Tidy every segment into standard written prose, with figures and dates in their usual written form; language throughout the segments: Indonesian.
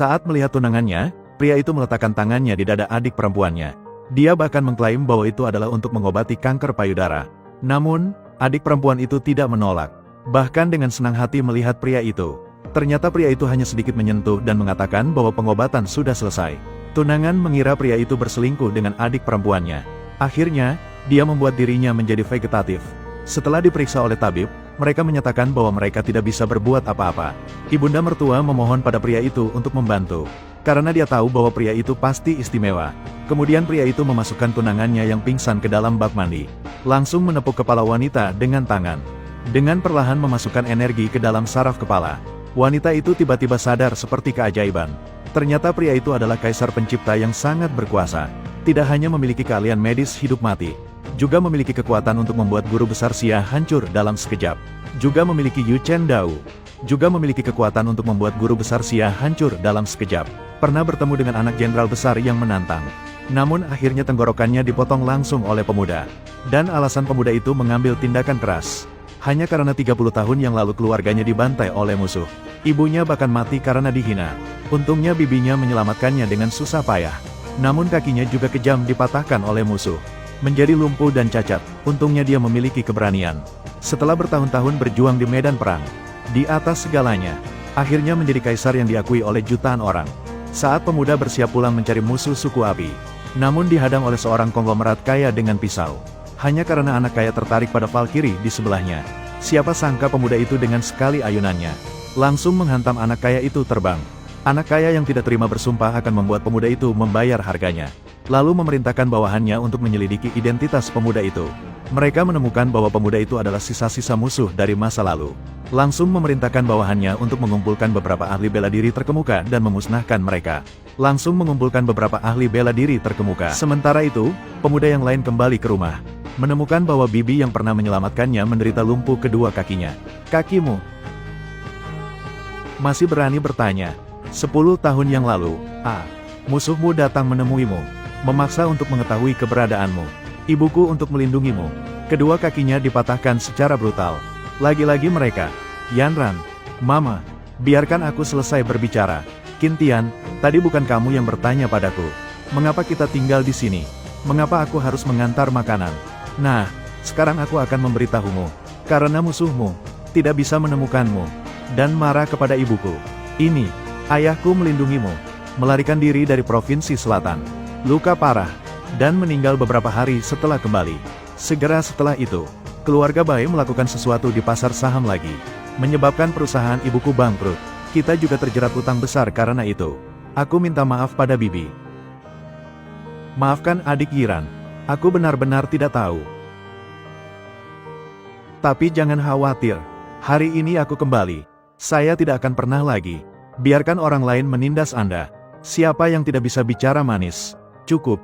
Saat melihat tunangannya, pria itu meletakkan tangannya di dada adik perempuannya. Dia bahkan mengklaim bahwa itu adalah untuk mengobati kanker payudara. Namun, adik perempuan itu tidak menolak. Bahkan dengan senang hati melihat pria itu. Ternyata pria itu hanya sedikit menyentuh dan mengatakan bahwa pengobatan sudah selesai. Tunangan mengira pria itu berselingkuh dengan adik perempuannya. Akhirnya, dia membuat dirinya menjadi vegetatif. Setelah diperiksa oleh tabib, mereka menyatakan bahwa mereka tidak bisa berbuat apa-apa. Ibunda mertua memohon pada pria itu untuk membantu. Karena dia tahu bahwa pria itu pasti istimewa. Kemudian pria itu memasukkan tunangannya yang pingsan ke dalam bak mandi. Langsung menepuk kepala wanita dengan tangan. Dengan perlahan memasukkan energi ke dalam saraf kepala. Wanita itu tiba-tiba sadar seperti keajaiban. Ternyata pria itu adalah kaisar pencipta yang sangat berkuasa. Tidak hanya memiliki keahlian medis hidup mati, juga memiliki kekuatan untuk membuat guru besar Xia hancur dalam sekejap. Juga memiliki Yu Chen Dao. Juga memiliki kekuatan untuk membuat guru besar Xia hancur dalam sekejap. Pernah bertemu dengan anak jenderal besar yang menantang. Namun akhirnya tenggorokannya dipotong langsung oleh pemuda. Dan alasan pemuda itu mengambil tindakan keras. Hanya karena 30 tahun yang lalu keluarganya dibantai oleh musuh. Ibunya bahkan mati karena dihina. Untungnya bibinya menyelamatkannya dengan susah payah. Namun kakinya juga kejam dipatahkan oleh musuh. Menjadi lumpuh dan cacat, untungnya dia memiliki keberanian. Setelah bertahun-tahun berjuang di medan perang, di atas segalanya, akhirnya menjadi kaisar yang diakui oleh jutaan orang. Saat pemuda bersiap pulang mencari musuh suku api, namun dihadang oleh seorang konglomerat kaya dengan pisau. Hanya karena anak kaya tertarik pada Valkyrie di sebelahnya. Siapa sangka pemuda itu dengan sekali ayunannya, langsung menghantam anak kaya itu terbang. Anak kaya yang tidak terima bersumpah akan membuat pemuda itu membayar harganya. Lalu memerintahkan bawahannya untuk menyelidiki identitas pemuda itu. Mereka menemukan bahwa pemuda itu adalah sisa-sisa musuh dari masa lalu. Langsung memerintahkan bawahannya untuk mengumpulkan beberapa ahli bela diri terkemuka dan memusnahkan mereka. Langsung mengumpulkan beberapa ahli bela diri terkemuka. Sementara itu, pemuda yang lain kembali ke rumah. Menemukan bahwa bibi yang pernah menyelamatkannya menderita lumpuh kedua kakinya. Kakimu masih berani bertanya. 10 tahun yang lalu, musuhmu datang menemuimu, memaksa untuk mengetahui keberadaanmu. Ibuku untuk melindungimu. Kedua kakinya dipatahkan secara brutal. Lagi-lagi mereka, Yanran, Mama, biarkan aku selesai berbicara. Qintian, tadi bukan kamu yang bertanya padaku. Mengapa kita tinggal di sini? Mengapa aku harus mengantar makanan? Nah, sekarang aku akan memberitahumu. Karena musuhmu tidak bisa menemukanmu dan marah kepada ibuku. Ini, ayahku melindungimu, melarikan diri dari provinsi selatan, luka parah, dan meninggal beberapa hari setelah kembali. Segera setelah itu, keluarga Bai melakukan sesuatu di pasar saham lagi, menyebabkan perusahaan ibuku bangkrut. Kita juga terjerat utang besar karena itu. Aku minta maaf pada bibi. Maafkan adik Yiran. Aku benar-benar tidak tahu. Tapi jangan khawatir. Hari ini aku kembali. Saya tidak akan pernah lagi. Biarkan orang lain menindas Anda. Siapa yang tidak bisa bicara manis? Cukup.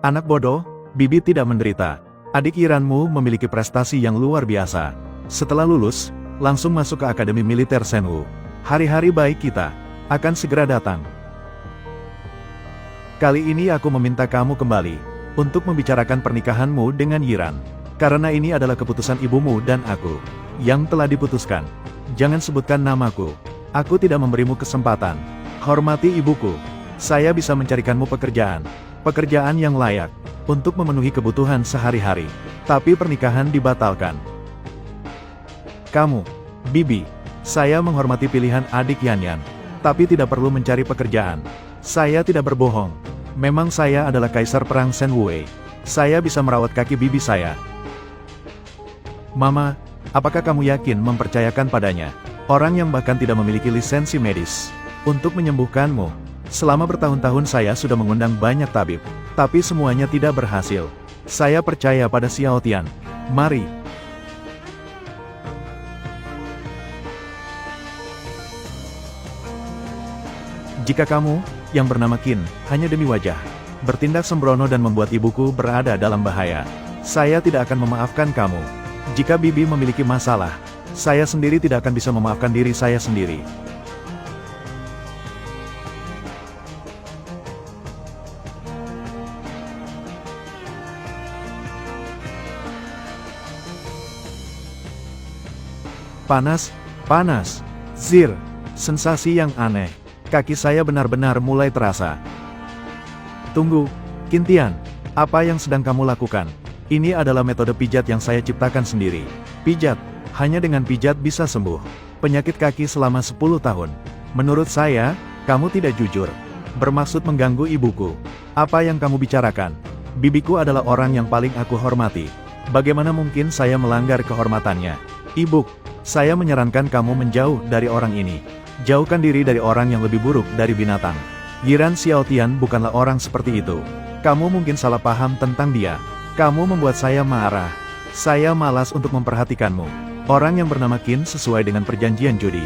Anak bodoh, bibi tidak menderita. Adik Yiranmu memiliki prestasi yang luar biasa. Setelah lulus, langsung masuk ke Akademi Militer Shenwu. Hari-hari baik kita akan segera datang. Kali ini aku meminta kamu kembali untuk membicarakan pernikahanmu dengan Yiran. Karena ini adalah keputusan ibumu dan aku yang telah diputuskan. Jangan sebutkan namaku. Aku tidak memberimu kesempatan. Hormati ibuku. Saya bisa mencarikanmu pekerjaan. Pekerjaan yang layak untuk memenuhi kebutuhan sehari-hari. Tapi pernikahan dibatalkan. Kamu, bibi, saya menghormati pilihan adik Yanyan. Tapi tidak perlu mencari pekerjaan. Saya tidak berbohong. Memang saya adalah kaisar perang Shen Wei. Saya bisa merawat kaki bibi saya. Mama, apakah kamu yakin mempercayakan padanya? Orang yang bahkan tidak memiliki lisensi medis. Untuk menyembuhkanmu. Selama bertahun-tahun saya sudah mengundang banyak tabib. Tapi semuanya tidak berhasil. Saya percaya pada Xiao Tian. Mari. Jika kamu, yang bernama Qin, hanya demi wajah, bertindak sembrono dan membuat ibuku berada dalam bahaya, saya tidak akan memaafkan kamu. Jika bibi memiliki masalah, saya sendiri tidak akan bisa memaafkan diri saya sendiri. Panas, panas, Zir, Sensasi yang aneh. Kaki saya benar-benar mulai terasa. Tunggu, Qintian. Apa yang sedang kamu lakukan? Ini adalah metode pijat yang saya ciptakan sendiri. Pijat. Hanya dengan pijat bisa sembuh penyakit kaki selama 10 tahun. Menurut saya, kamu tidak jujur. Bermaksud mengganggu ibuku. Apa yang kamu bicarakan? Bibiku adalah orang yang paling aku hormati. Bagaimana mungkin saya melanggar kehormatannya? Ibu, saya menyarankan kamu menjauh dari orang ini. Jauhkan diri dari orang yang lebih buruk dari binatang. Yiran Xiaotian bukanlah orang seperti itu. Kamu mungkin salah paham tentang dia. Kamu membuat saya marah. Saya malas untuk memperhatikanmu. Orang yang bernama Qin sesuai dengan perjanjian judi.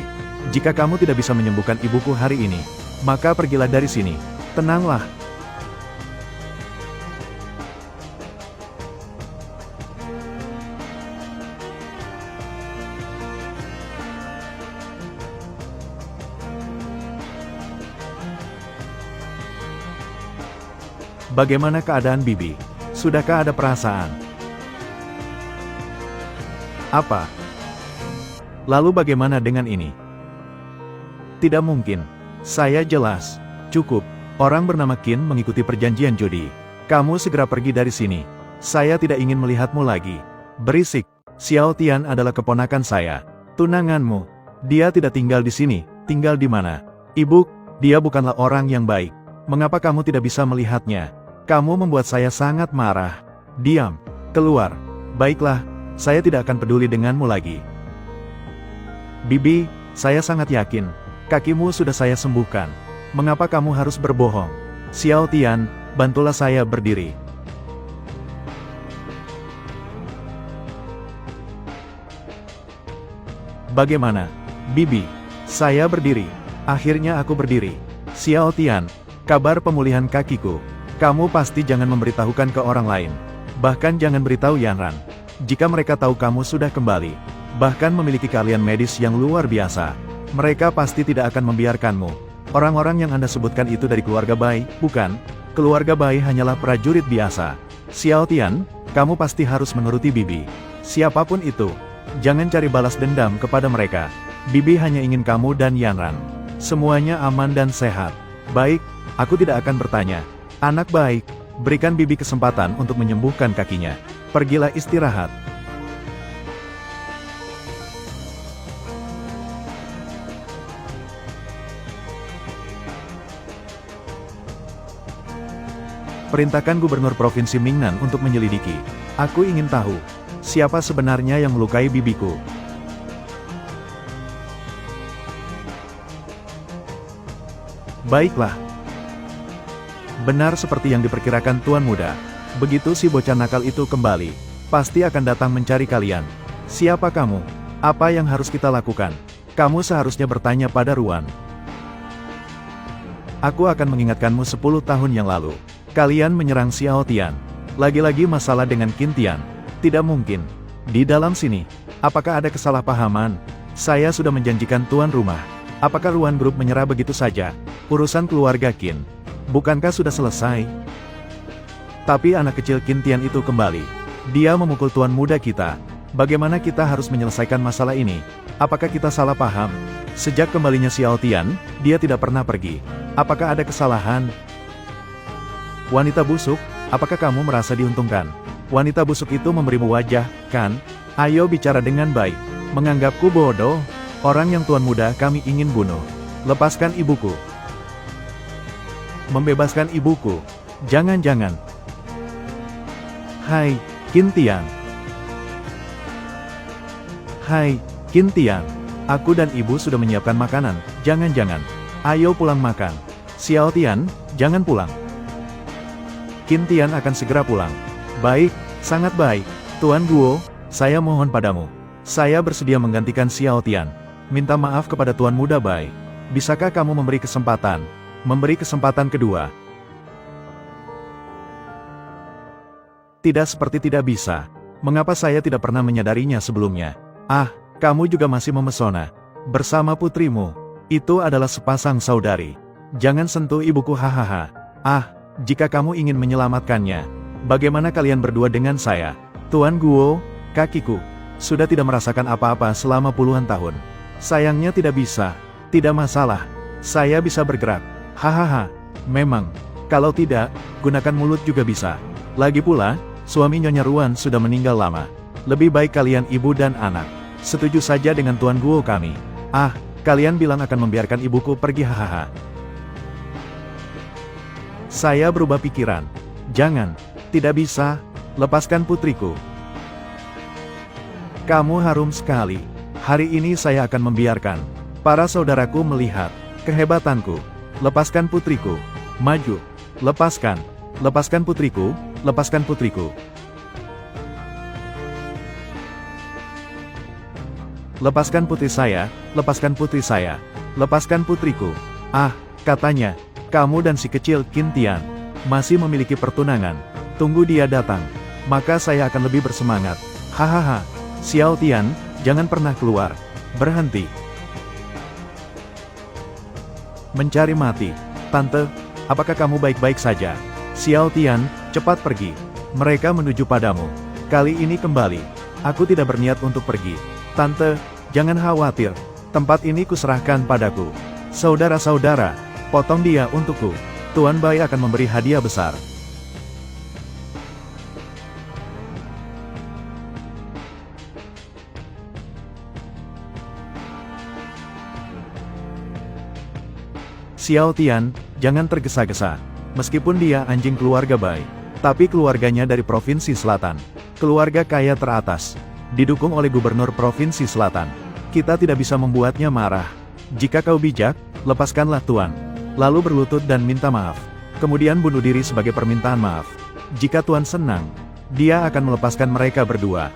Jika kamu tidak bisa menyembuhkan ibuku hari ini, maka pergilah dari sini. Tenanglah. Bagaimana keadaan Bibi? Sudahkah ada perasaan? Apa? Lalu bagaimana dengan ini? Tidak mungkin. Saya jelas. Cukup. Orang bernama Qin mengikuti perjanjian judi. Kamu segera pergi dari sini. Saya tidak ingin melihatmu lagi. Berisik. Xiaotian adalah keponakan saya. Tunanganmu. Dia tidak tinggal di sini. Tinggal di mana? Ibu, dia bukanlah orang yang baik. Mengapa kamu tidak bisa melihatnya? Kamu membuat saya sangat marah. Diam. Keluar. Baiklah, saya tidak akan peduli denganmu lagi. Bibi, saya sangat yakin. Kakimu sudah saya sembuhkan. Mengapa kamu harus berbohong? Xiaotian, bantulah saya berdiri. Bagaimana? Bibi, saya berdiri. Akhirnya aku berdiri. Xiaotian, kabar pemulihan kakiku. Kamu pasti jangan memberitahukan ke orang lain. Bahkan jangan beritahu Yanran. Jika mereka tahu kamu sudah kembali, bahkan memiliki keahlian medis yang luar biasa, mereka pasti tidak akan membiarkanmu. Orang-orang yang Anda sebutkan itu dari keluarga Bai, bukan? Keluarga Bai hanyalah prajurit biasa. Xiaotian, kamu pasti harus menuruti Bibi. Siapapun itu, jangan cari balas dendam kepada mereka. Bibi hanya ingin kamu dan Yanran. Semuanya aman dan sehat. Baik, aku tidak akan bertanya. Anak baik, berikan Bibi kesempatan untuk menyembuhkan kakinya. Pergilah istirahat. Perintahkan Gubernur Provinsi Mingnan untuk menyelidiki. Aku ingin tahu, siapa sebenarnya yang melukai bibiku. Baiklah. Benar seperti yang diperkirakan Tuan Muda. Begitu si bocah nakal itu kembali, pasti akan datang mencari kalian. Siapa kamu? Apa yang harus kita lakukan? Kamu seharusnya bertanya pada Ruan. Aku akan mengingatkanmu 10 tahun yang lalu. Kalian menyerang Xiaotian. Lagi-lagi masalah dengan Qintian. Tidak mungkin. Di dalam sini, apakah ada kesalahpahaman? Saya sudah menjanjikan tuan rumah. Apakah Ruan Group menyerah begitu saja? Urusan keluarga Qin. Bukankah sudah selesai? Tapi anak kecil Qintian itu kembali. Dia memukul tuan muda kita. Bagaimana kita harus menyelesaikan masalah ini? Apakah kita salah paham? Sejak kembalinya Xiaotian, dia tidak pernah pergi. Apakah ada kesalahan? Wanita busuk, apakah kamu merasa diuntungkan? Wanita busuk itu memberimu wajah, kan? Ayo bicara dengan baik. Menganggapku bodoh? Orang yang tuan muda kami ingin bunuh. Lepaskan ibuku. Membebaskan ibuku. Jangan-jangan. Hai, Qintian. Hai, Qintian. Aku dan ibu sudah menyiapkan makanan. Jangan-jangan. Ayo pulang makan. Xiaotian, jangan pulang. Qintian akan segera pulang. Baik, sangat baik. Tuan Guo, saya mohon padamu. Saya bersedia menggantikan Xiaotian. Minta maaf kepada Tuan Muda Bai. Bisakah kamu memberi kesempatan? Memberi kesempatan kedua. Tidak seperti tidak bisa. Mengapa saya tidak pernah menyadarinya sebelumnya? Ah, kamu juga masih memesona. Bersama putrimu. Itu adalah sepasang saudari. Jangan sentuh ibuku hahaha. Ah, jika kamu ingin menyelamatkannya, bagaimana kalian berdua dengan saya? Tuan Guo, kakiku sudah tidak merasakan apa-apa selama puluhan tahun. Sayangnya tidak bisa. Tidak masalah. Saya bisa bergerak. Hahaha. Memang. Kalau tidak, gunakan mulut juga bisa. Lagi pula, suami Nyonya Ruan sudah meninggal lama. Lebih baik kalian ibu dan anak. Setuju saja dengan Tuan Guo kami. Ah, kalian bilang akan membiarkan ibuku pergi, hahaha. Saya berubah pikiran. Jangan. Tidak bisa. Lepaskan putriku. Kamu harum sekali. Hari ini saya akan membiarkan para saudaraku melihat kehebatanku. Lepaskan putriku. Maju. Lepaskan. Lepaskan putriku. Lepaskan putriku. Lepaskan putri saya. Lepaskan putri saya. Lepaskan putriku. Ah, katanya, kamu dan si kecil Qin Tian masih memiliki pertunangan. Tunggu dia datang. Maka saya akan lebih bersemangat. Hahaha. Xiao Tian, jangan pernah keluar. Berhenti. Mencari mati. Tante, apakah kamu baik-baik saja? Xiao Tian, cepat pergi. Mereka menuju padamu. Kali ini kembali. Aku tidak berniat untuk pergi. Tante, jangan khawatir. Tempat ini kuserahkan padaku. Saudara-saudara, potong dia untukku. Tuan Bai akan memberi hadiah besar. Xiao Tian, jangan tergesa-gesa. Meskipun dia anjing keluarga Bai, tapi keluarganya dari Provinsi Selatan. Keluarga kaya teratas. Didukung oleh Gubernur Provinsi Selatan. Kita tidak bisa membuatnya marah. Jika kau bijak, lepaskanlah Tuan. Lalu berlutut dan minta maaf. Kemudian bunuh diri sebagai permintaan maaf. Jika Tuan senang, dia akan melepaskan mereka berdua.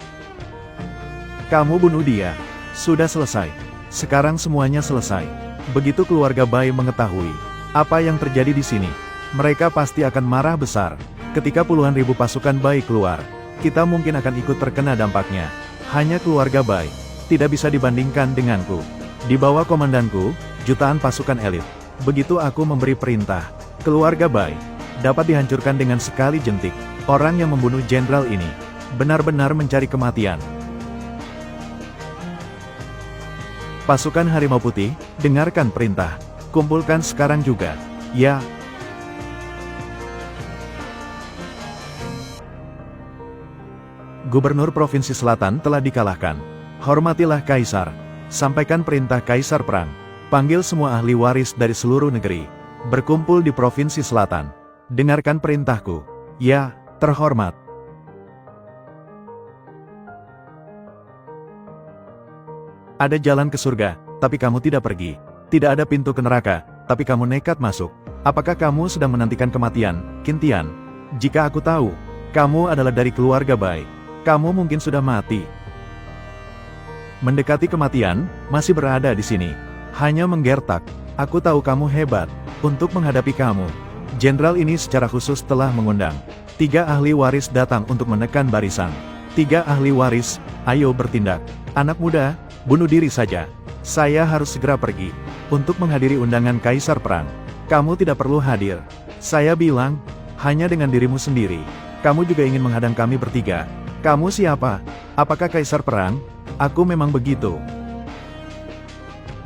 Kamu bunuh dia. Sudah selesai. Sekarang semuanya selesai. Begitu keluarga Bai mengetahui apa yang terjadi di sini, mereka pasti akan marah besar. Ketika puluhan ribu pasukan Bai keluar, kita mungkin akan ikut terkena dampaknya. Hanya keluarga Bai tidak bisa dibandingkan denganku. Di bawah komandanku, jutaan pasukan elit. Begitu aku memberi perintah, keluarga Bai dapat dihancurkan dengan sekali jentik. Orang yang membunuh jenderal ini benar-benar mencari kematian. Pasukan Harimau Putih, dengarkan perintah. Kumpulkan sekarang juga. Ya. Gubernur Provinsi Selatan telah dikalahkan. Hormatilah Kaisar. Sampaikan perintah Kaisar perang. Panggil semua ahli waris dari seluruh negeri. Berkumpul di Provinsi Selatan. Dengarkan perintahku. Ya, terhormat. Ada jalan ke surga, tapi kamu tidak pergi. Tidak ada pintu ke neraka, tapi kamu nekat masuk. Apakah kamu sedang menantikan kematian, Qin Tian? Jika aku tahu, kamu adalah dari keluarga Bai, kamu mungkin sudah mati. Mendekati kematian, masih berada di sini. Hanya menggertak. Aku tahu kamu hebat. Untuk menghadapi kamu, jenderal ini secara khusus telah mengundang 3 ahli waris datang untuk menekan barisan. 3 ahli waris, ayo bertindak. Anak muda, bunuh diri saja. Saya harus segera pergi untuk menghadiri undangan Kaisar Perang. Kamu tidak perlu hadir. Saya bilang, hanya dengan dirimu sendiri. Kamu juga ingin menghadang kami bertiga. Kamu siapa? Apakah Kaisar Perang? Aku memang begitu.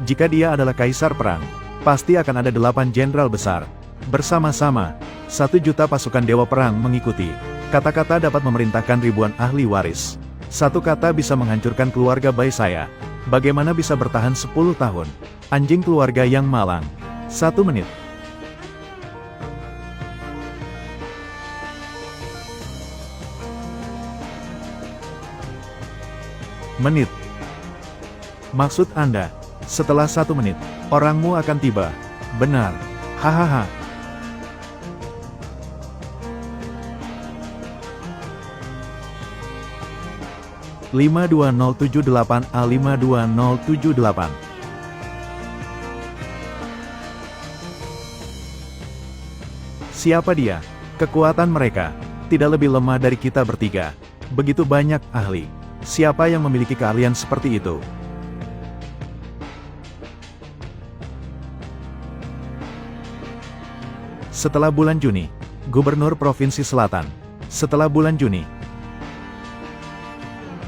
Jika dia adalah Kaisar Perang, pasti akan ada 8 jenderal besar. Bersama-sama, 1 juta pasukan Dewa Perang mengikuti. Kata-kata dapat memerintahkan ribuan ahli waris. 1 kata bisa menghancurkan keluarga Bai saya. Bagaimana bisa bertahan 10 tahun? Anjing keluarga yang malang. 1 menit. Menit. Maksud Anda, setelah 1 menit, orangmu akan tiba. Benar. Hahaha. A 52078. Siapa dia? Kekuatan mereka tidak lebih lemah dari kita bertiga. Begitu banyak ahli. Siapa yang memiliki keahlian seperti itu? Setelah bulan Juni, Gubernur Provinsi Selatan. Setelah bulan Juni,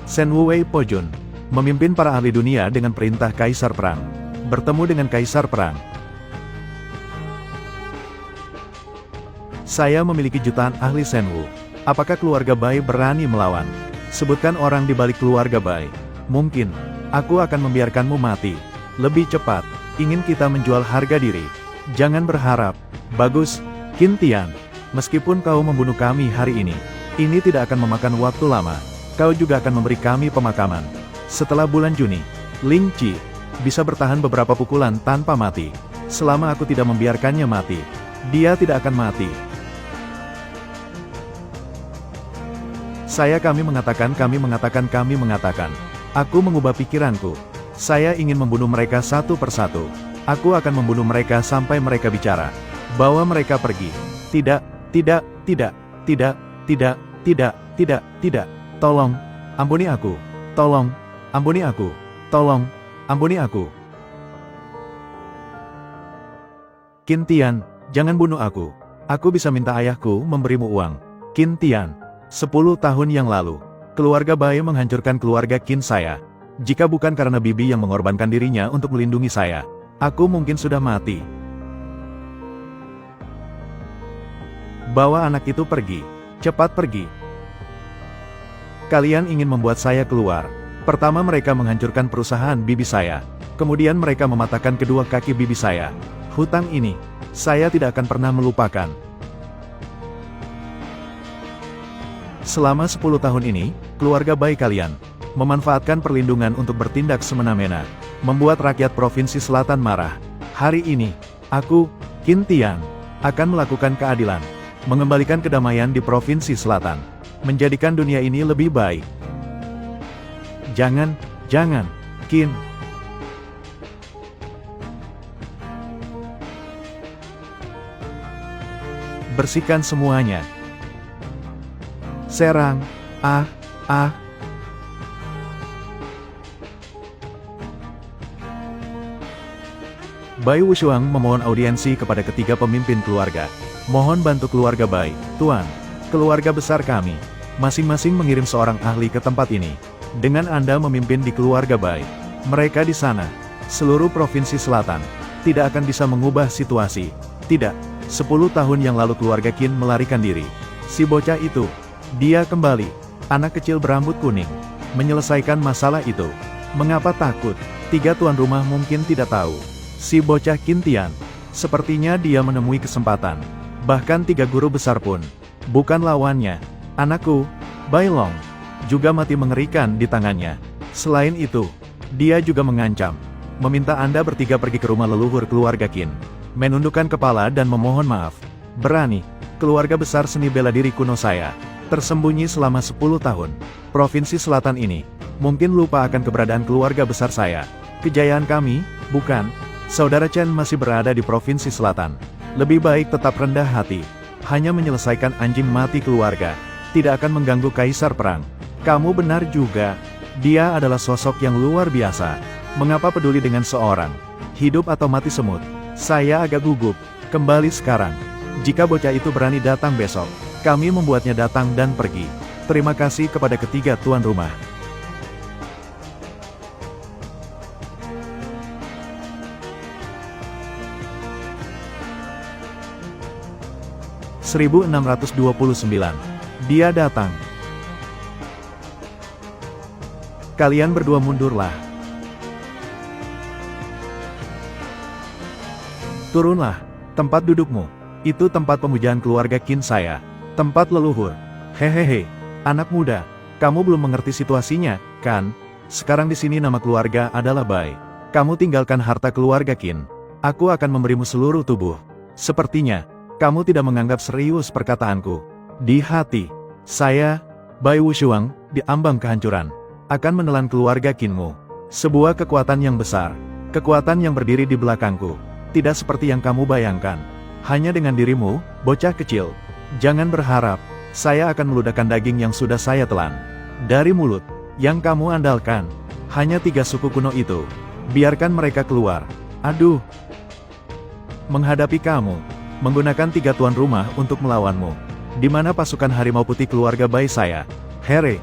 Shen Wuwei Pojun memimpin para ahli dunia dengan perintah Kaisar Perang. bertemu dengan Kaisar Perang. Saya memiliki jutaan ahli Shenwu. Apakah keluarga Bai berani melawan? Sebutkan orang di balik keluarga Bai. Mungkin, aku akan membiarkanmu mati. Lebih cepat, ingin kita menjual harga diri. Jangan berharap. Bagus, Qin Tian. Meskipun kau membunuh kami hari ini tidak akan memakan waktu lama. Kau juga akan memberi kami pemakaman. Setelah bulan Juni, Ling Qi bisa bertahan beberapa pukulan tanpa mati. Selama aku tidak membiarkannya mati, dia tidak akan mati. Kami mengatakan. Aku mengubah pikiranku. Saya ingin membunuh mereka satu persatu. Aku akan membunuh mereka sampai mereka bicara. Bawa mereka pergi. Tidak. Tolong, ampuni aku. Tolong, ampuni aku. Tolong, ampuni aku. Qin Tian, jangan bunuh aku. Aku bisa minta ayahku memberimu uang. Qin Tian. 10 tahun yang lalu, keluarga Bai menghancurkan keluarga Qin saya. Jika bukan karena bibi yang mengorbankan dirinya untuk melindungi saya, aku mungkin sudah mati. Bawa anak itu pergi. Cepat pergi. Kalian ingin membuat saya keluar. Pertama mereka menghancurkan perusahaan bibi saya. Kemudian mereka mematahkan kedua kaki bibi saya. Hutang ini, saya tidak akan pernah melupakan. Selama 10 tahun ini, keluarga Bai kalian memanfaatkan perlindungan untuk bertindak semena-mena, membuat rakyat Provinsi Selatan marah. Hari ini, aku, Qin Tian, akan melakukan keadilan, mengembalikan kedamaian di Provinsi Selatan, menjadikan dunia ini lebih baik. Jangan, Qin. Bersihkan semuanya. Serang, Bai Wushuang memohon audiensi kepada ketiga pemimpin keluarga. Mohon bantu keluarga Bai, Tuan. Keluarga besar kami, masing-masing mengirim seorang ahli ke tempat ini. Dengan Anda memimpin di keluarga Bai, mereka di sana, seluruh provinsi selatan, tidak akan bisa mengubah situasi. Tidak, 10 tahun yang lalu keluarga Qin melarikan diri. Si bocah itu, dia kembali, anak kecil berambut kuning, menyelesaikan masalah itu. Mengapa takut? 3 tuan rumah mungkin tidak tahu. Si bocah Qin Tian, sepertinya dia menemui kesempatan. Bahkan 3 guru besar pun bukan lawannya. Anakku, Bai Long, juga mati mengerikan di tangannya. Selain itu, dia juga mengancam, meminta Anda bertiga pergi ke rumah leluhur keluarga Qin, menundukkan kepala dan memohon maaf. Berani, keluarga besar seni bela diri kuno saya, tersembunyi selama 10 tahun. Provinsi Selatan ini, mungkin lupa akan keberadaan keluarga besar saya. Kejayaan kami, bukan? Saudara Chen masih berada di Provinsi Selatan. Lebih baik tetap rendah hati. Hanya menyelesaikan anjing mati keluarga. Tidak akan mengganggu Kaisar Perang. Kamu benar juga. Dia adalah sosok yang luar biasa. Mengapa peduli dengan seorang? Hidup atau mati semut? Saya agak gugup. Kembali sekarang. Jika bocah itu berani datang besok, kami membuatnya datang dan pergi. Terima kasih kepada ketiga tuan rumah. (1629). Dia datang. Kalian berdua mundurlah. Turunlah. Tempat dudukmu. Itu tempat pemujaan keluarga Qin saya. Tempat leluhur. Hehehe. Anak muda. Kamu belum mengerti situasinya, kan? Sekarang di sini nama keluarga adalah Bai. Kamu tinggalkan harta keluarga Qin. Aku akan memberimu seluruh tubuh. Sepertinya kamu tidak menganggap serius perkataanku. Di hati, saya, Bai Wushuang, di ambang kehancuran, akan menelan keluarga Qinmu. Sebuah kekuatan yang besar, kekuatan yang berdiri di belakangku. Tidak seperti yang kamu bayangkan. Hanya dengan dirimu, bocah kecil. Jangan berharap, saya akan meludahkan daging yang sudah saya telan. Dari mulut, yang kamu andalkan, hanya 3 suku kuno itu. Biarkan mereka keluar. Aduh. Menghadapi kamu, menggunakan 3 tuan rumah untuk melawanmu. Di mana pasukan harimau putih keluarga Bai saya? Here.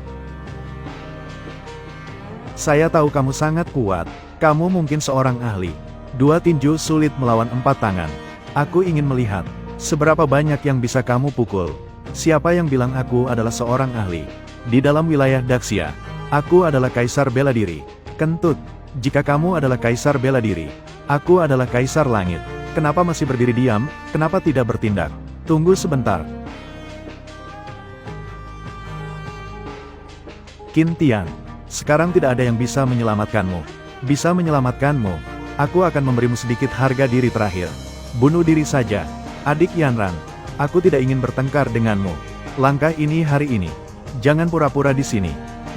Saya tahu kamu sangat kuat. Kamu mungkin seorang ahli. 2 tinju sulit melawan 4 tangan. Aku ingin melihat seberapa banyak yang bisa kamu pukul. Siapa yang bilang aku adalah seorang ahli? Di dalam wilayah Daxia, aku adalah kaisar bela diri. Kentut, jika kamu adalah kaisar bela diri, aku adalah kaisar langit. Kenapa masih berdiri diam? Kenapa tidak bertindak? Tunggu sebentar. Qin Tian, sekarang tidak ada yang bisa menyelamatkanmu. Bisa menyelamatkanmu, aku akan memberimu sedikit harga diri terakhir. Bunuh diri saja. Adik Yanran, aku tidak ingin bertengkar denganmu. Langkah ini hari ini. Jangan pura-pura di sini.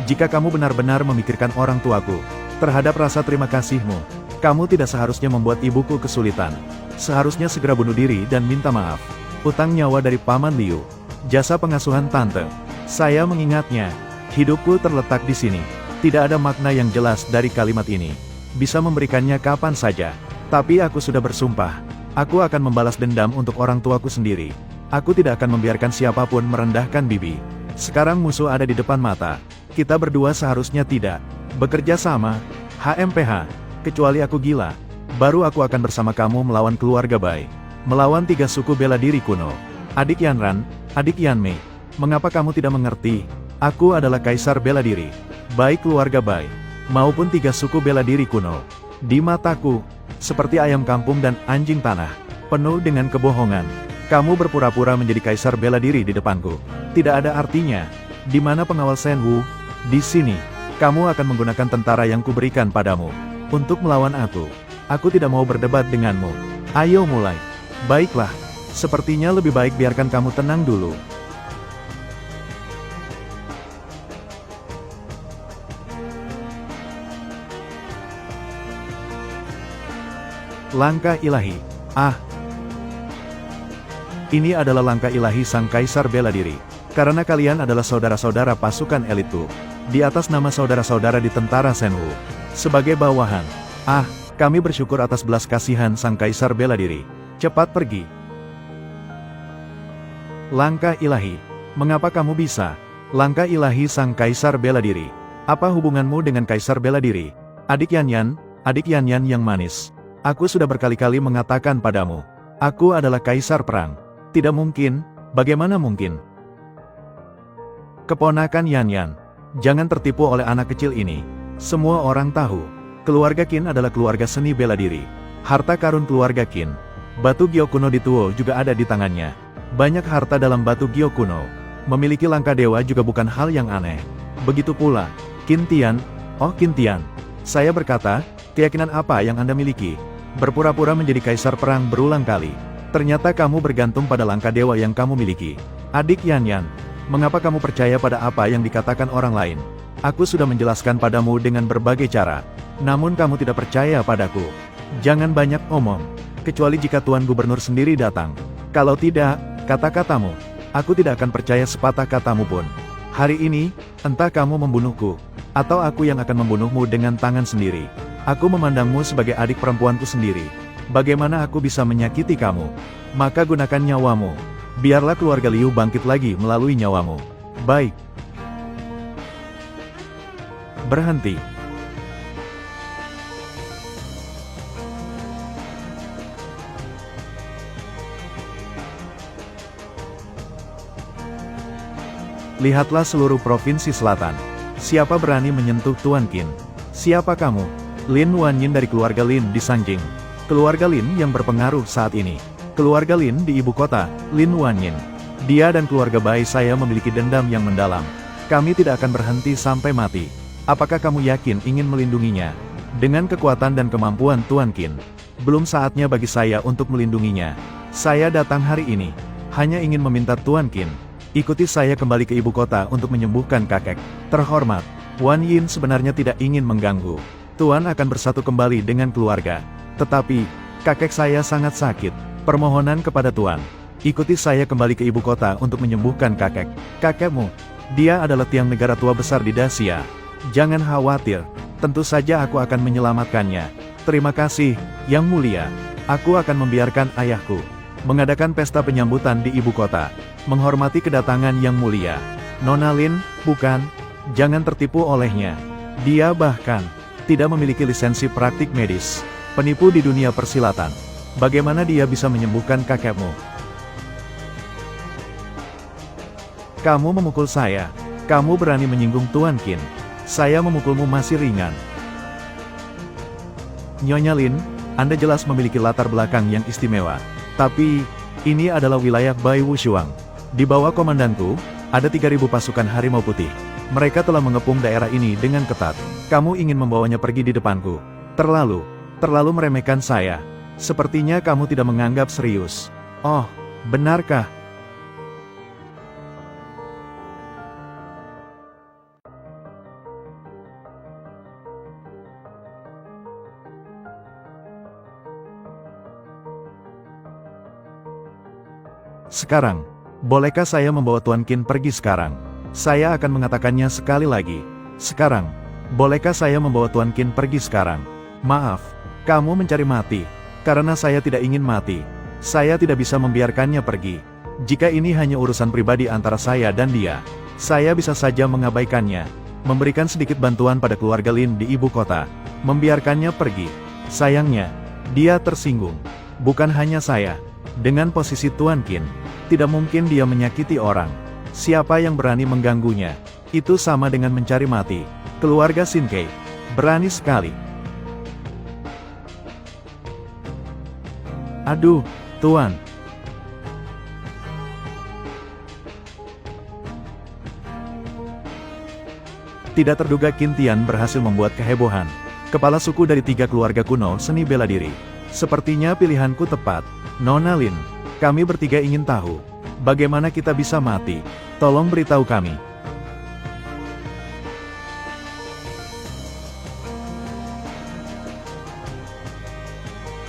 Jika kamu benar-benar memikirkan orang tuaku, terhadap rasa terima kasihmu, kamu tidak seharusnya membuat ibuku kesulitan. Seharusnya segera bunuh diri dan minta maaf. Utang nyawa dari Paman Liu. Jasa pengasuhan tante. Saya mengingatnya. Hidupku terletak di sini. Tidak ada makna yang jelas dari kalimat ini. Bisa memberikannya kapan saja. Tapi aku sudah bersumpah. Aku akan membalas dendam untuk orang tuaku sendiri. Aku tidak akan membiarkan siapapun merendahkan Bibi. Sekarang musuh ada di depan mata. Kita berdua seharusnya tidak bekerja sama. HMPH. Kecuali aku gila. Baru aku akan bersama kamu melawan keluarga Bai. Melawan 3 suku bela diri kuno. Adik Yanran, adik Yanmei. Mengapa kamu tidak mengerti? Aku adalah kaisar bela diri. Baik keluarga Bai, maupun 3 suku bela diri kuno. Di mataku, seperti ayam kampung dan anjing tanah, penuh dengan kebohongan. Kamu berpura-pura menjadi kaisar bela diri di depanku. Tidak ada artinya. Di mana pengawal Shen Wu? Di sini, kamu akan menggunakan tentara yang kuberikan padamu untuk melawan aku. Aku tidak mau berdebat denganmu. Ayo mulai. Baiklah. Sepertinya lebih baik biarkan kamu tenang dulu. Langkah ilahi. Ini adalah langkah ilahi sang kaisar bela diri. Karena kalian adalah saudara-saudara pasukan elitku. Di atas nama saudara-saudara di tentara Shen Wu. Sebagai bawahan. Kami bersyukur atas belas kasihan sang kaisar bela diri. Cepat pergi. Langkah ilahi. Mengapa kamu bisa? Langkah ilahi sang kaisar bela diri. Apa hubunganmu dengan kaisar bela diri? Adik Yanyan yang manis. Aku sudah berkali-kali mengatakan padamu, aku adalah kaisar perang. Tidak mungkin, bagaimana mungkin? Keponakan Yanyan, jangan tertipu oleh anak kecil ini. Semua orang tahu, keluarga Qin adalah keluarga seni bela diri. Harta karun keluarga Qin, batu Gyo kuno di Tuo juga ada di tangannya. Banyak harta dalam batu Gyo kuno. Memiliki langkah dewa juga bukan hal yang aneh. Begitu pula, Qin Tian. Oh Qin Tian, saya berkata, keyakinan apa yang Anda miliki? Berpura-pura menjadi kaisar perang berulang kali. Ternyata kamu bergantung pada langkah dewa yang kamu miliki. Adik Yanyan, mengapa kamu percaya pada apa yang dikatakan orang lain? Aku sudah menjelaskan padamu dengan berbagai cara. Namun kamu tidak percaya padaku. Jangan banyak omong. Kecuali jika Tuan Gubernur sendiri datang. Kalau tidak, kata-katamu. Aku tidak akan percaya sepatah katamu pun. Hari ini, entah kamu membunuhku, atau aku yang akan membunuhmu dengan tangan sendiri. Aku memandangmu sebagai adik perempuanku sendiri. Bagaimana aku bisa menyakiti kamu? Maka gunakan nyawamu. Biarlah keluarga Liu bangkit lagi melalui nyawamu. Baik. Berhenti. Lihatlah seluruh provinsi selatan. Siapa berani menyentuh Tuan Qin? Siapa kamu? Lin Wanyin dari keluarga Lin di Sanjing. Keluarga Lin yang berpengaruh saat ini. Keluarga Lin di ibu kota, Lin Wanyin. Dia dan keluarga Bai saya memiliki dendam yang mendalam. Kami tidak akan berhenti sampai mati. Apakah kamu yakin ingin melindunginya? Dengan kekuatan dan kemampuan Tuan Qin, belum saatnya bagi saya untuk melindunginya. Saya datang hari ini, hanya ingin meminta Tuan Qin, ikuti saya kembali ke ibu kota untuk menyembuhkan kakek. Terhormat, Wan Yin sebenarnya tidak ingin mengganggu. Tuan akan bersatu kembali dengan keluarga. Tetapi, kakek saya sangat sakit. Permohonan kepada Tuan, ikuti saya kembali ke ibu kota untuk menyembuhkan kakek. Kakekmu, dia adalah tiang negara tua besar di Daxia. Jangan khawatir, tentu saja aku akan menyelamatkannya. Terima kasih, Yang Mulia. Aku akan membiarkan ayahku mengadakan pesta penyambutan di ibu kota, menghormati kedatangan Yang Mulia. Nona Lin, bukan, jangan tertipu olehnya. Dia bahkan tidak memiliki lisensi praktik medis. Penipu di dunia persilatan. Bagaimana dia bisa menyembuhkan kakekmu? Kamu memukul saya. Kamu berani menyinggung Tuan Qin. Saya memukulmu masih ringan. Nyonya Lin, Anda jelas memiliki latar belakang yang istimewa. Tapi, ini adalah wilayah Bai Wushuang. Di bawah komandanku, ada 3.000 pasukan harimau putih. Mereka telah mengepung daerah ini dengan ketat. Kamu ingin membawanya pergi di depanku. Terlalu meremehkan saya. Sepertinya kamu tidak menganggap serius. Oh, benarkah? Sekarang, bolehkah saya membawa Tuan Qin pergi sekarang? Saya akan mengatakannya sekali lagi. Sekarang, bolehkah saya membawa Tuan Qin pergi sekarang? Maaf, kamu mencari mati. Karena saya tidak ingin mati. Saya tidak bisa membiarkannya pergi. Jika ini hanya urusan pribadi antara saya dan dia, saya bisa saja mengabaikannya. Memberikan sedikit bantuan pada keluarga Lin di ibu kota. Membiarkannya pergi. Sayangnya, dia tersinggung. Bukan hanya saya. Dengan posisi Tuan Qin, tidak mungkin dia menyakiti orang. Siapa yang berani mengganggunya? Itu sama dengan mencari mati. Keluarga Xin Kei berani sekali. Aduh, Tuan. Tidak terduga Qin Tian berhasil membuat kehebohan. Kepala suku dari 3 keluarga kuno seni bela diri. Sepertinya pilihanku tepat. Nona Lin, kami bertiga ingin tahu, bagaimana kita bisa mati? Tolong beritahu kami.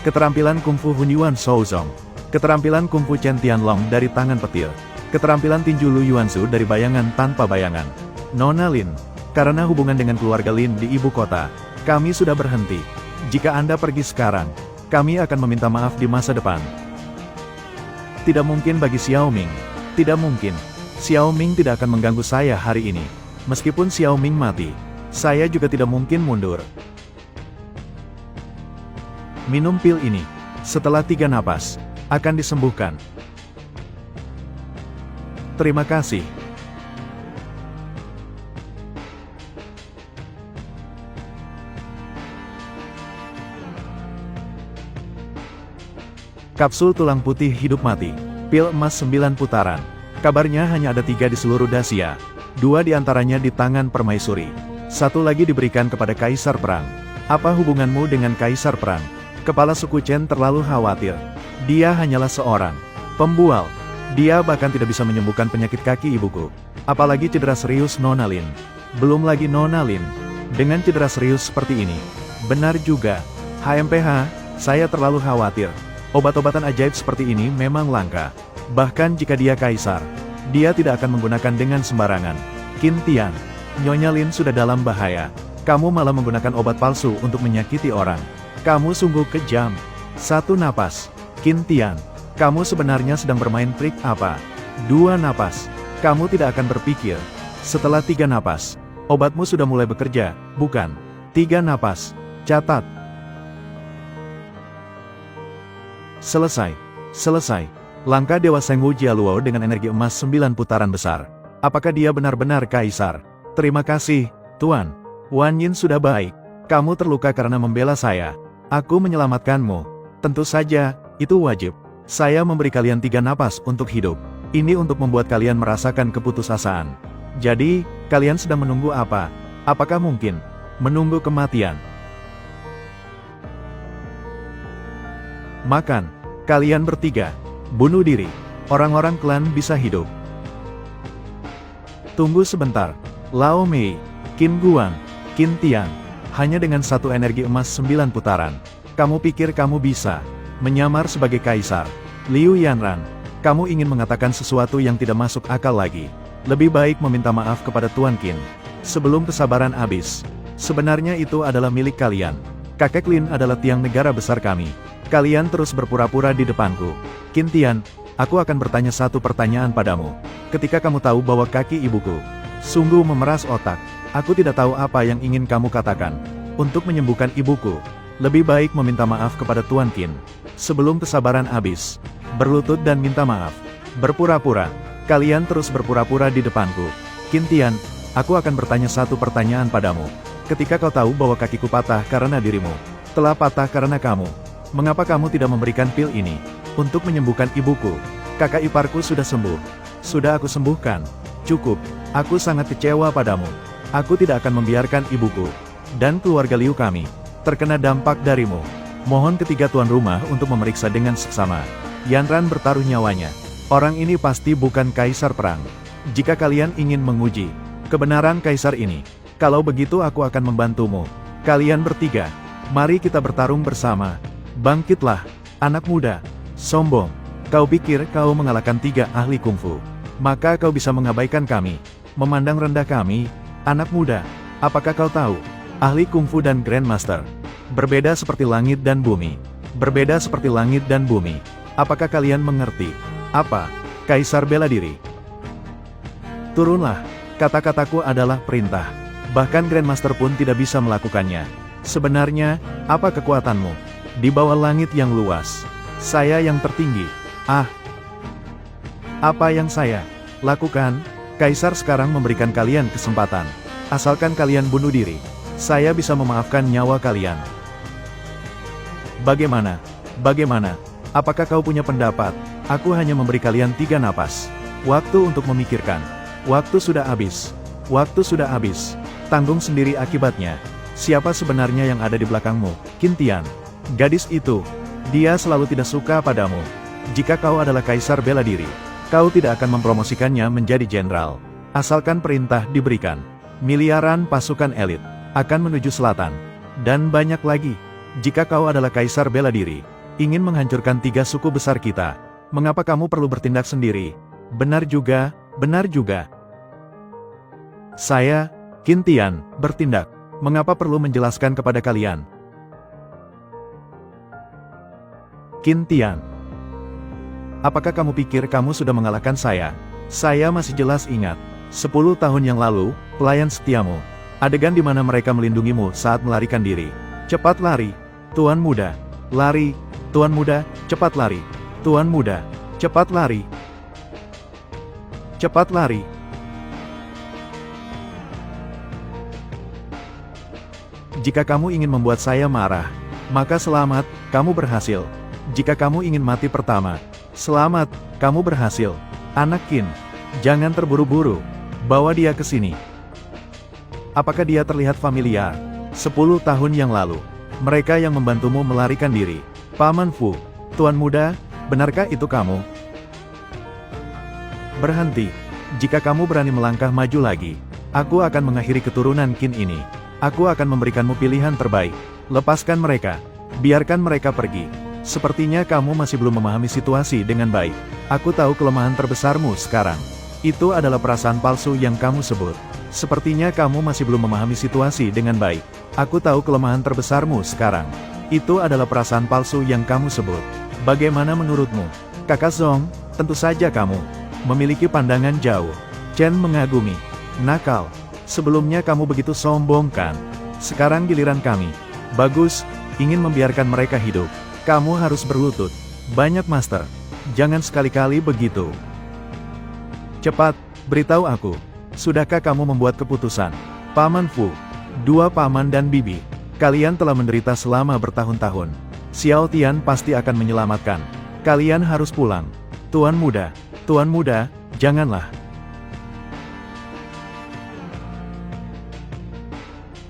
Keterampilan Kungfu Hunyuan Shouzong. Keterampilan Kungfu Chen Tianlong dari tangan petir. Keterampilan tinju Lu Yuansu dari bayangan tanpa bayangan. Nona Lin, karena hubungan dengan keluarga Lin di ibu kota, kami sudah berhenti. Jika Anda pergi sekarang, kami akan meminta maaf di masa depan. Tidak mungkin bagi Xiao Ming. Tidak mungkin. Xiao Ming tidak akan mengganggu saya hari ini. Meskipun Xiao Ming mati, saya juga tidak mungkin mundur. Minum pil ini. Setelah 3 napas, akan disembuhkan. Terima kasih. Kapsul tulang putih hidup mati. Pil emas 9 putaran. Kabarnya hanya ada 3 di seluruh Dacia. 2 diantaranya di tangan permaisuri. 1 lagi diberikan kepada Kaisar Perang. Apa hubunganmu dengan Kaisar Perang? Kepala suku Chen terlalu khawatir. Dia hanyalah seorang pembual. Dia bahkan tidak bisa menyembuhkan penyakit kaki ibuku. Apalagi cedera serius Nona Lin. Belum lagi Nona Lin. Dengan cedera serius seperti ini. Benar juga. HMPH, saya terlalu khawatir. Obat-obatan ajaib seperti ini memang langka. Bahkan jika dia kaisar, dia tidak akan menggunakan dengan sembarangan. Qin Tian, Nyonya Lin sudah dalam bahaya. Kamu malah menggunakan obat palsu untuk menyakiti orang. Kamu sungguh kejam. 1 napas. Qin Tian, kamu sebenarnya sedang bermain trik apa? 2 napas. Kamu tidak akan berpikir. Setelah 3 napas, obatmu sudah mulai bekerja, bukan? 3 napas. Catat. Selesai. Langkah Dewa Sengwu Jialuo dengan energi emas 9 putaran besar. Apakah dia benar-benar kaisar? Terima kasih, Tuan. Wan Yin sudah baik. Kamu terluka karena membela saya. Aku menyelamatkanmu. Tentu saja, itu wajib. Saya memberi kalian 3 napas untuk hidup. Ini untuk membuat kalian merasakan keputusasaan. Jadi, kalian sedang menunggu apa? Apakah mungkin menunggu kematian? Makan. Kalian bertiga. Bunuh diri. Orang-orang klan bisa hidup. Tunggu sebentar. Lao Mei, Qin Guan, Qin Tian. Hanya dengan 1 energi emas 9 putaran. Kamu pikir kamu bisa menyamar sebagai kaisar? Liu Yanran, kamu ingin mengatakan sesuatu yang tidak masuk akal lagi. Lebih baik meminta maaf kepada Tuan Qin. Sebelum kesabaran habis. Sebenarnya itu adalah milik kalian. Kakek Lin adalah tiang negara besar kami. Kalian terus berpura-pura di depanku. Qin Tian, aku akan bertanya 1 pertanyaan padamu. Ketika kamu tahu bahwa kaki ibuku sungguh memeras otak, aku tidak tahu apa yang ingin kamu katakan. Untuk menyembuhkan ibuku, Lebih baik meminta maaf kepada Tuan Qin. Sebelum kesabaran habis. Berlutut dan minta maaf. Berpura-pura. Kalian terus berpura-pura di depanku. Qin Tian, aku akan bertanya satu pertanyaan padamu. Ketika kau tahu bahwa kakiku patah karena dirimu, telah patah karena kamu, mengapa kamu tidak memberikan pil ini untuk menyembuhkan ibuku? Kakak iparku sudah sembuh. Sudah aku sembuhkan. Cukup. Aku sangat kecewa padamu. Aku tidak akan membiarkan ibuku dan keluarga Liu kami terkena dampak darimu. Mohon ketiga tuan rumah untuk memeriksa dengan seksama. Yanran bertaruh nyawanya. Orang ini pasti bukan kaisar perang. Jika kalian ingin menguji kebenaran kaisar ini, kalau begitu aku akan membantumu. Kalian bertiga, mari kita bertarung bersama. Bangkitlah, anak muda. Sombong. Kau pikir kau mengalahkan 3 ahli kungfu, maka kau bisa mengabaikan kami, memandang rendah kami? Anak muda, apakah kau tahu, ahli kungfu dan grandmaster berbeda seperti langit dan bumi. Berbeda seperti langit dan bumi. Apakah kalian mengerti? Apa? Kaisar bela diri. Turunlah. Kata-kataku adalah perintah. Bahkan grandmaster pun tidak bisa melakukannya. Sebenarnya, apa kekuatanmu? Di bawah langit yang luas. Saya yang tertinggi. Ah. Apa yang saya lakukan? Kaisar sekarang memberikan kalian kesempatan. Asalkan kalian bunuh diri, saya bisa memaafkan nyawa kalian. Bagaimana? Bagaimana? Apakah kau punya pendapat? Aku hanya memberi kalian 3 napas. Waktu untuk memikirkan. Waktu sudah habis. Waktu sudah habis. Tanggung sendiri akibatnya. Siapa sebenarnya yang ada di belakangmu? Qin Tian. Gadis itu. Dia selalu tidak suka padamu. Jika kau adalah kaisar bela diri, kau tidak akan mempromosikannya menjadi jenderal. Asalkan perintah diberikan. Miliaran pasukan elit akan menuju selatan. Dan banyak lagi. Jika kau adalah kaisar bela diri, ingin menghancurkan 3 suku besar kita, mengapa kamu perlu bertindak sendiri? Benar juga, benar juga. Saya, Qin Tian, bertindak. Mengapa perlu menjelaskan kepada kalian? Qin Tian. Apakah kamu pikir kamu sudah mengalahkan saya? Saya masih jelas ingat. 10 tahun yang lalu, pelayan setiamu. Adegan di mana mereka melindungimu saat melarikan diri. Cepat lari, Tuan Muda. Lari, Tuan Muda, cepat lari. Tuan Muda, cepat lari. Cepat lari. Jika kamu ingin membuat saya marah, maka selamat, kamu berhasil. Jika kamu ingin mati pertama, selamat, kamu berhasil. Anak Qin, jangan terburu-buru. Bawa dia ke sini. Apakah dia terlihat familiar? 10 tahun yang lalu, mereka yang membantumu melarikan diri. Paman Fu, Tuan Muda, benarkah itu kamu? Berhenti. Jika kamu berani melangkah maju lagi, aku akan mengakhiri keturunan Qin ini. Aku akan memberikanmu pilihan terbaik. Lepaskan mereka. Biarkan mereka pergi. Sepertinya kamu masih belum memahami situasi dengan baik. Aku tahu kelemahan terbesarmu sekarang. Itu adalah perasaan palsu yang kamu sebut. Sepertinya kamu masih belum memahami situasi dengan baik. Aku tahu kelemahan terbesarmu sekarang. Itu adalah perasaan palsu yang kamu sebut. Bagaimana menurutmu? Kakak Zong, tentu saja kamu memiliki pandangan jauh. Chen mengagumi. Nakal. Sebelumnya kamu begitu sombong kan? Sekarang giliran kami. Bagus, ingin membiarkan mereka hidup. Kamu harus berlutut. Banyak master. Jangan sekali-kali begitu. Cepat, beritahu aku. Sudahkah kamu membuat keputusan? Paman Fu, 2 paman dan bibi, kalian telah menderita selama bertahun-tahun. Xiao Tian pasti akan menyelamatkan. Kalian harus pulang. Tuan Muda, janganlah.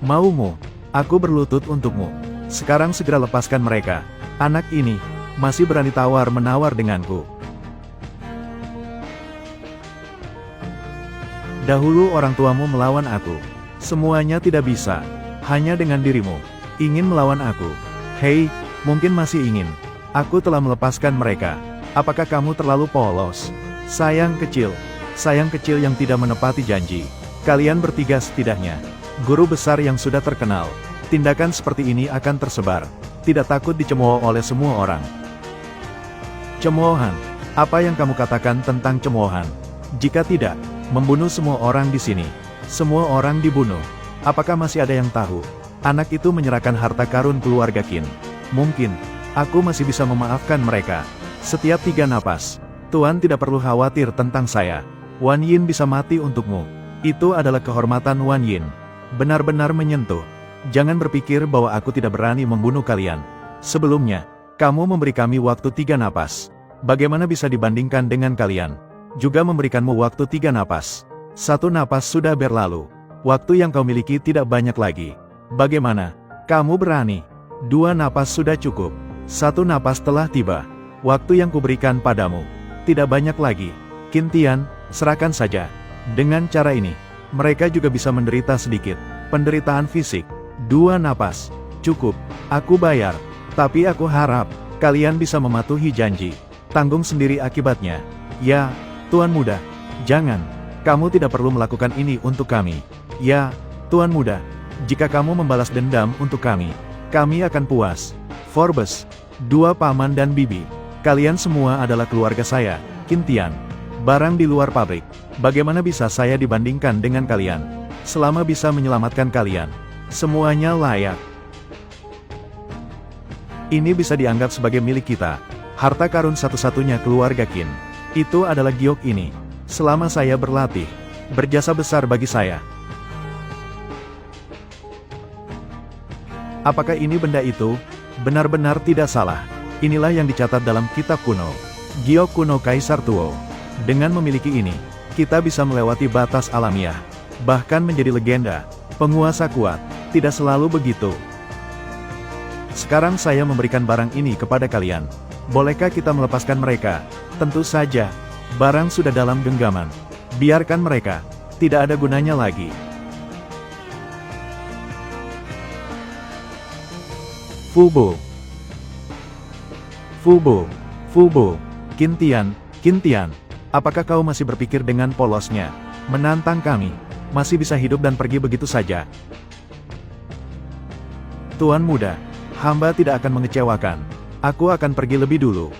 Maumu, aku berlutut untukmu. Sekarang segera lepaskan mereka. Anak ini masih berani tawar-menawar denganku. Dahulu orang tuamu melawan aku. Semuanya tidak bisa. Hanya dengan dirimu ingin melawan aku. Hei, mungkin masih ingin. Aku telah melepaskan mereka. Apakah kamu terlalu polos? Sayang kecil yang tidak menepati janji. Kalian bertiga setidaknya guru besar yang sudah terkenal. Tindakan seperti ini akan tersebar. Tidak takut dicemooh oleh semua orang. Cemoohan. Apa yang kamu katakan tentang cemoohan? Jika tidak, membunuh semua orang di sini. Semua orang dibunuh. Apakah masih ada yang tahu? Anak itu menyerahkan harta karun keluarga Qin. Mungkin, aku masih bisa memaafkan mereka. Setiap 3 napas, Tuan tidak perlu khawatir tentang saya. Wan Yin bisa mati untukmu. Itu adalah kehormatan Wan Yin. Benar-benar menyentuh. Jangan berpikir bahwa aku tidak berani membunuh kalian. Sebelumnya, kamu memberi kami waktu 3 napas. Bagaimana bisa dibandingkan dengan kalian? Juga memberikanmu waktu 3 napas. 1 napas sudah berlalu. Waktu yang kau miliki tidak banyak lagi. Bagaimana? Kamu berani? 2 napas sudah cukup. 1 napas telah tiba. Waktu yang kuberikan padamu tidak banyak lagi. Qin Tian, serahkan saja. Dengan cara ini, mereka juga bisa menderita sedikit. Penderitaan fisik. 2 napas. Cukup. Aku bayar. Tapi aku harap, kalian bisa mematuhi janji. Tanggung sendiri akibatnya. Ya, Tuan Muda. Jangan. Kamu tidak perlu melakukan ini untuk kami. Ya, Tuan Muda. Jika kamu membalas dendam untuk kami akan puas. Forbes, 2 paman dan bibi. Kalian semua adalah keluarga saya, Qin Tian. Barang di luar pabrik. Bagaimana bisa saya dibandingkan dengan kalian? Selama bisa menyelamatkan kalian, semuanya layak. Ini bisa dianggap sebagai milik kita. Harta karun satu-satunya keluarga Qin. Itu adalah giok ini. Selama saya berlatih, berjasa besar bagi saya. Apakah ini benda itu? Benar-benar tidak salah. Inilah yang dicatat dalam kitab kuno. Giok kuno Kaisar Tuo. Dengan memiliki ini, kita bisa melewati batas alamiah. Bahkan menjadi legenda. Penguasa kuat. Tidak selalu begitu. Sekarang saya memberikan barang ini kepada kalian. Bolehkah kita melepaskan mereka? Tentu saja. Barang sudah dalam genggaman. Biarkan mereka. Tidak ada gunanya lagi. Fubo. Fubo. Fubo. Qin Tian. Apakah kau masih berpikir dengan polosnya? Menantang kami. Masih bisa hidup dan pergi begitu saja. Tuan Muda. Hamba tidak akan mengecewakan. Aku akan pergi lebih dulu.